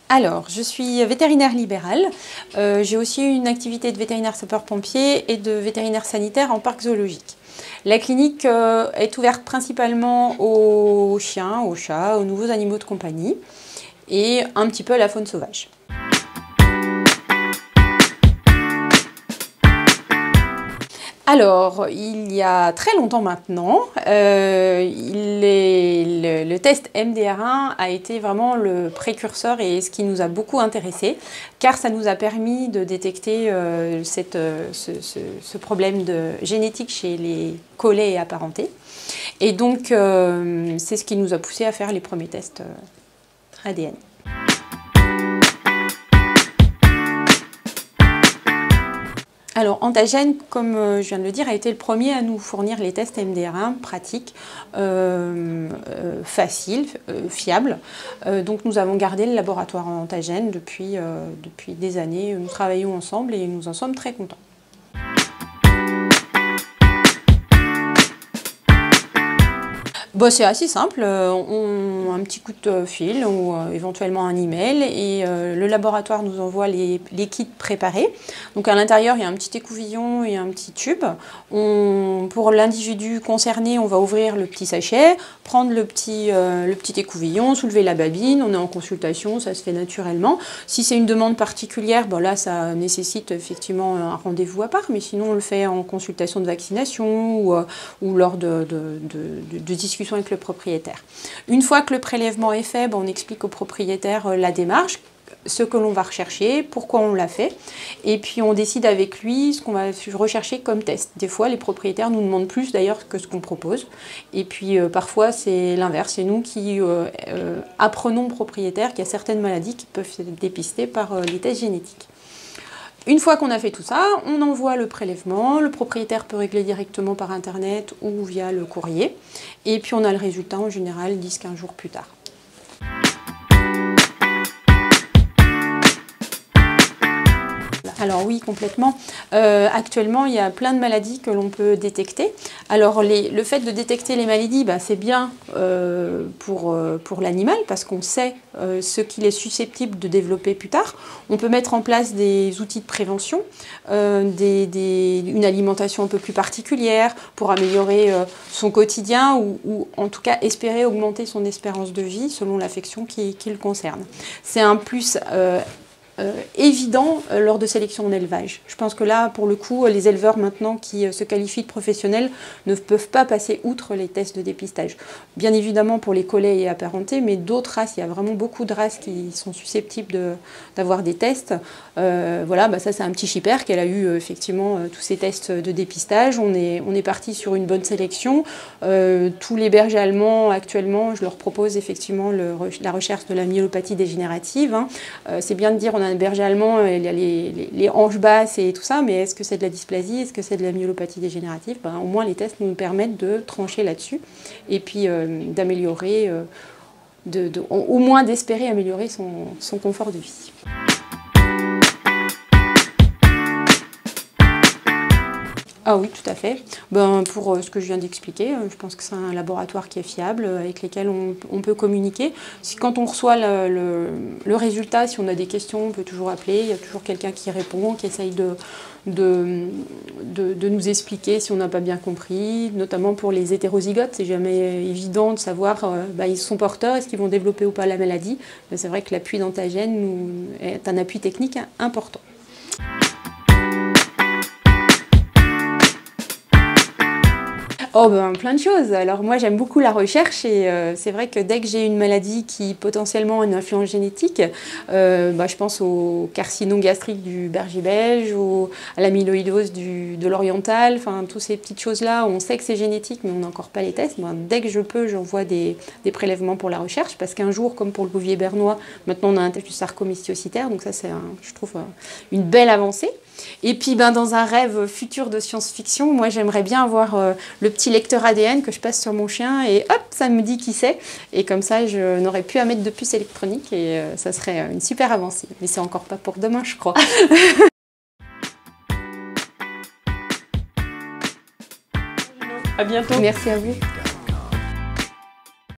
Alors, je suis vétérinaire libérale. J'ai aussi une activité de vétérinaire sapeur-pompier et de vétérinaire sanitaire en parc zoologique. La clinique est ouverte principalement aux chiens, aux chats, aux nouveaux animaux de compagnie et un petit peu à la faune sauvage. Alors, il y a très longtemps maintenant, le test MDR1 a été vraiment le précurseur et ce qui nous a beaucoup intéressé, car ça nous a permis de détecter ce problème génétique chez les collets et apparentés. Et donc, c'est ce qui nous a poussé à faire les premiers tests ADN. Alors, Antagène, comme je viens de le dire, a été le premier à nous fournir les tests MDR1 pratiques, faciles, fiables. Donc nous avons gardé le laboratoire Antagène depuis des années. Nous travaillons ensemble et nous en sommes très contents. Bon, c'est assez simple, un petit coup de fil ou éventuellement un email et le laboratoire nous envoie les kits préparés. Donc à l'intérieur il y a un petit écouvillon et un petit tube. Pour l'individu concerné, on va ouvrir le petit sachet, prendre le petit écouvillon, soulever la babine, on est en consultation, ça se fait naturellement. Si c'est une demande particulière, bon là ça nécessite effectivement un rendez-vous à part, mais sinon on le fait en consultation de vaccination ou lors de discussions avec le propriétaire. Une fois que le prélèvement est fait, on explique au propriétaire la démarche, ce que l'on va rechercher, pourquoi on l'a fait, et puis on décide avec lui ce qu'on va rechercher comme test. Des fois, les propriétaires nous demandent plus d'ailleurs que ce qu'on propose, et puis parfois c'est l'inverse, c'est nous qui apprenons aux propriétaires qu'il y a certaines maladies qui peuvent être dépistées par les tests génétiques. Une fois qu'on a fait tout ça, on envoie le prélèvement, le propriétaire peut régler directement par internet ou via le courrier, et puis on a le résultat en général 10-15 jours plus tard. Alors oui, complètement. Actuellement, il y a plein de maladies que l'on peut détecter. Alors le fait de détecter les maladies, c'est bien pour l'animal parce qu'on sait ce qu'il est susceptible de développer plus tard. On peut mettre en place des outils de prévention, une alimentation un peu plus particulière pour améliorer son quotidien ou en tout cas espérer augmenter son espérance de vie selon l'affection qui le concerne. C'est un plus évident lors de sélection en élevage. Je pense que là, pour le coup, les éleveurs maintenant qui se qualifient de professionnels ne peuvent pas passer outre les tests de dépistage. Bien évidemment pour les collets et apparentés, mais d'autres races, il y a vraiment beaucoup de races qui sont susceptibles d'avoir des tests. Voilà, ça c'est un petit chipère qu'elle a eu effectivement tous ces tests de dépistage. On est parti sur une bonne sélection. Tous les bergers allemands actuellement, je leur propose effectivement la recherche de la myélopathie dégénérative. C'est bien de dire on a un berger allemand, il y a les hanches basses et tout ça, mais est-ce que c'est de la dysplasie, est-ce que c'est de la myélopathie dégénérative? Au moins les tests nous permettent de trancher là-dessus et puis d'améliorer, au moins d'espérer améliorer son confort de vie. Ah oui, tout à fait. Pour ce que je viens d'expliquer, je pense que c'est un laboratoire qui est fiable, avec lequel on peut communiquer. Quand on reçoit le résultat, si on a des questions, on peut toujours appeler. Il y a toujours quelqu'un qui répond, qui essaye de nous expliquer si on n'a pas bien compris, notamment pour les hétérozygotes. C'est jamais évident de savoir ils sont porteurs, est-ce qu'ils vont développer ou pas la maladie. C'est vrai que l'appui d'Antagène est un appui technique important. Oh plein de choses. Alors moi j'aime beaucoup la recherche et c'est vrai que dès que j'ai une maladie qui potentiellement a une influence génétique, je pense au carcinome gastrique du berger belge, à l'amyloïdose de l'oriental, enfin toutes ces petites choses-là, on sait que c'est génétique mais on n'a encore pas les tests. Dès que je peux, j'envoie des prélèvements pour la recherche parce qu'un jour, comme pour le bouvier bernois, maintenant on a un test du sarcome ichthyocitaire, donc ça c'est, je trouve, une belle avancée. Et puis dans un rêve futur de science-fiction, moi j'aimerais bien avoir le petit lecteur ADN que je passe sur mon chien et hop, ça me dit qui c'est. Et comme ça, je n'aurais plus à mettre de puce électronique et ça serait une super avancée. Mais c'est encore pas pour demain, je crois. À bientôt. Merci à vous.